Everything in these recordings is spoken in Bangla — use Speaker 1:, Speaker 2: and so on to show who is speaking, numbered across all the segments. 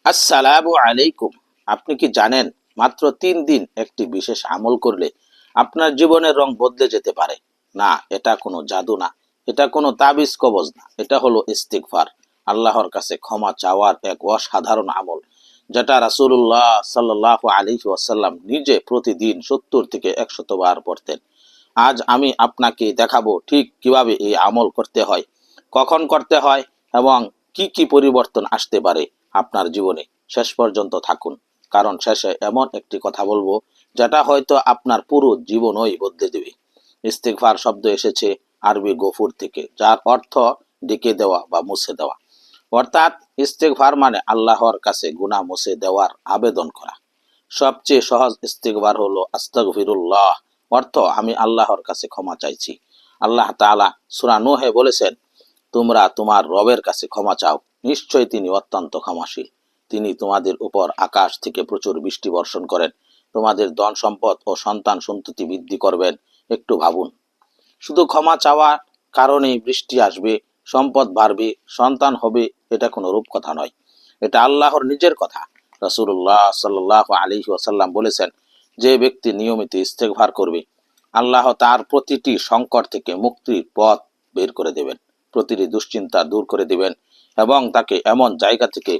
Speaker 1: আসসালামু আলাইকুম। আপনি কি জানেন মাত্র 3 দিন একটি বিশেষ আমল করলে আপনার জীবনের রং বদলে যেতে পারে? না, এটা কোনো জাদু না, এটা কোনো তাবিজ কবজ না, এটা হলো ইস্তিগফার। আল্লাহর কাছে ক্ষমা চাওয়ার এক অসাধারণ আমল, যেটা রাসূলুল্লাহ সাল্লাল্লাহু আলাইহি ওয়াসাল্লাম নিজে প্রতিদিন 70 থেকে 100 বার পড়তেন। আজ আমি আপনাকে দেখাবো ঠিক কিভাবে এই আমল করতে হয়, কখন করতে হয় এবং কি কি পরিবর্তন আসতে পারে আপনার জীবনে। শেষ পর্যন্ত থাকুন, কারণ শেষে এমন একটি কথা বলবো যেটা হয়তো আপনার পুরো জীবনই বদলে দেবে। ইস্তিগফার শব্দ এসেছে আরবি গফুর থেকে, যার অর্থ ঢেকে দেওয়া বা মুছে দেওয়া। অর্থাৎ ইস্তিগফার মানে আল্লাহর কাছে গুনাহ মুছে দেওয়ার আবেদন করা। সবচেয়ে সহজ ইস্তিগফার হলো আস্তাগফিরুল্লাহ, অর্থ আমি আল্লাহর কাছে ক্ষমা চাইছি। আল্লাহ তাআলা সূরা নূহে বলেছেন, তোমরা তোমার রবের কাছে ক্ষমা চাও, নিশ্চয়ই তিনি অত্যন্ত ক্ষমাশীল। তিনি তোমাদের উপর আকাশ থেকে প্রচুর বৃষ্টি বর্ষণ করেন, তোমাদের ধন সম্পদ ও সন্তান সন্ততি বৃদ্ধি করবেন। একটু ভাবুন, শুধু ক্ষমা চাওয়ার কারণেই বৃষ্টি আসবে, সম্পদ বাড়বে, সন্তান হবে, এটা কোনো রূপকথা নয়, এটা আল্লাহর নিজের কথা। রাসূলুল্লাহ সাল্লাল্লাহু আলাইহি ওয়াসাল্লাম বলেছেন, যে ব্যক্তি নিয়মিত ইস্তেগফার করবে, আল্লাহ তার প্রতিটি সংকট থেকে মুক্তির পথ বের করে দেবেন, প্রতিটি দুশ্চিন্তা দূর করে দিবেন এবং তাকে এমন জায়গা থেকে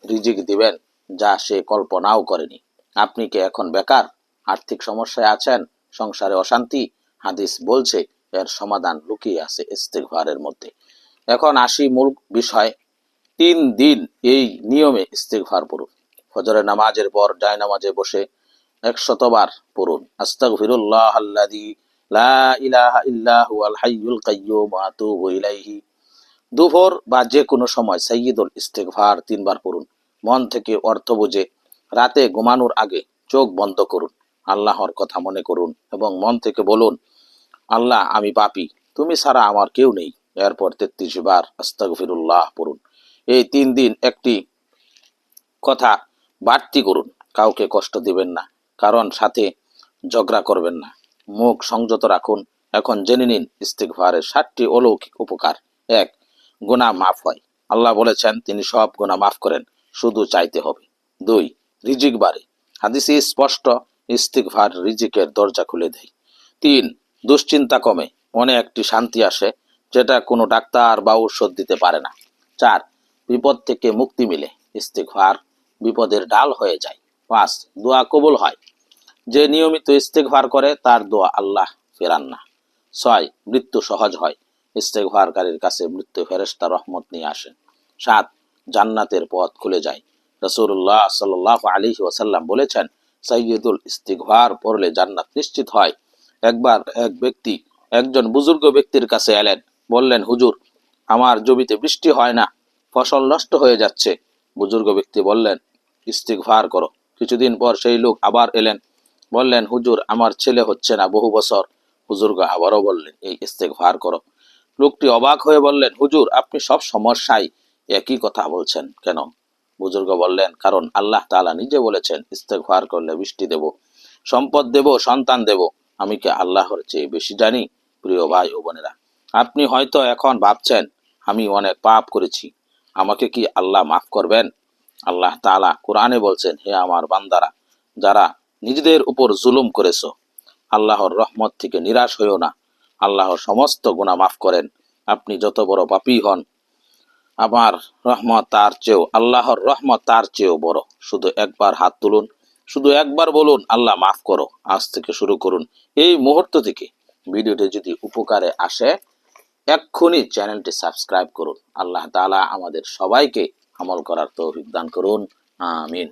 Speaker 1: রিজিক দিবেন যা সে কল্পনাও করেনি। আপনি কি এখন বেকার, আর্থিক সমস্যায় আছেন, সংসারে অশান্তি? হাদিস বলছে এর সমাধান লুকিয়ে আছে ইস্তেগফারের মধ্যে। এখন আসি মূল বিষয়। 3 দিন এই নিয়মে ইস্তেগফার পড়ুন। ফজরের নামাজের পর জায়নামাজে বসে 100 বার পড়ুন, আস্তাগফিরুল্লাহ আল্লাযী লা ইলাহা ইল্লা হুয়াল হাইয়ুল কাইয়্যুম ওয়া আতুবু ইলাইহি। দুপুর বা যে কোনো সময় সাইয়্যিদুল ইস্তেগফার 3 বার পড়ুন। মন থেকে অর্থ বুঝে রাতে ঘুমানোর আগে চোখ বন্ধ করুন, আল্লাহর কথা মনে করুন এবং মন থেকে বলুন, আল্লাহ আমি পাপী, তুমি ছাড়া আমার কেউ নেই। এরপর 33 বার আস্তাগফিরুল্লাহ পড়ুন। এই 3 দিন একটি কথা বাড়তি করুন, কাউকে কষ্ট দিবেন না, কারণ সাথে ঝগড়া করবেন না, মুখ সংযত রাখুন। এখন জেনে নিন ইস্তিগফারের 7টি অলৌকিক উপকার। 1. গুনাহ মাফ হয়, আল্লাহ বলেছেন তিনি সব গুনাহ মাফ করেন, শুধু চাইতে হবে। 2. রিজিক বাড়ে, হাদিসে স্পষ্ট, ইস্তিগফার রিজিকের দরজা খুলে দেয়। 3. দুশ্চিন্তা কমে, মনে একটি শান্তি আসে যেটা কোনো ডাক্তার বা ঔষধ দিতে পারে না। 4. বিপদ থেকে মুক্তি মিলে, ইস্তিগফার বিপদের ডাল হয়ে যায়। 5. দোয়া কবুল হয়, যে নিয়মিত ইস্তেগফার করে তার দোয়া আল্লাহ ফেরান না। 6. মৃত্যু সহজ হয়, ইস্তেগফারকারীর কাছে মৃত্যু ফেরেশতা রহমত নিয়ে আসেন। 7. জান্নাতের পথ খুলে যায়, রাসূলুল্লাহ সাল্লাল্লাহু আলাইহি ওয়াসাল্লাম বলেছেন, সাইয়্যিদুল ইস্তিগফার পড়লে জান্নাত নিশ্চিত হয়। একবার এক ব্যক্তি একজন বুজুর্গ ব্যক্তির কাছে এলেন, বললেন, হুজুর, আমার জমিতে বৃষ্টি হয় না, ফসল নষ্ট হয়ে যাচ্ছে। বুজুর্গ ব্যক্তি বললেন, ইস্তিগফার করো। কিছুদিন পর সেই লোক আবার এলেন, বললেন, হুজুর, আমার ছেলে হচ্ছে না বহু বছর। বুজুর্গ আবারও বললেন, এই ইস্তেগফার করো। লোকটি অবাক হয়ে বললেন, হুজুর, আপনি সব সমস্যায় একই কথা বলছেন কেন? বুজুর্গ বললেন, কারণ আল্লাহ তাআলা নিজে বলেছেন ইস্তেগফার করলে বৃষ্টি দেব, সম্পদ দেব, সন্তান দেব। আমি কি আল্লাহর চেয়ে বেশি জানি? প্রিয় ভাই ও বোনেরা, আপনি হয়তো এখন ভাবছেন, আমি অনেক পাপ করেছি, আমাকে কি আল্লাহ মাফ করবেন? আল্লাহ তাআলা কোরআনে বলছেন, হে আমার বান্দারা, যারা নিজেদের উপর জুলুম করেছো, আল্লাহর রহমত থেকে নিরাশ হইও না, আল্লাহর সমস্ত গুনাহ মাফ করেন। আপনি যত বড় পাপী হন, আমার রহমত তার চেয়েও, আল্লাহর রহমত তার চেয়েও বড়। শুধু একবার হাত তুলুন, শুধু একবার বলুন, আল্লাহ মাফ করো। আজ থেকে শুরু করুন, এই মুহূর্ত থেকে। ভিডিওটি যদি উপকারে আসে, এক্ষুনি চ্যানেলটি সাবস্ক্রাইব করুন। আল্লাহ তাআলা আমাদের সবাইকে আমল করার তৌফিক দান করুন। আমিন।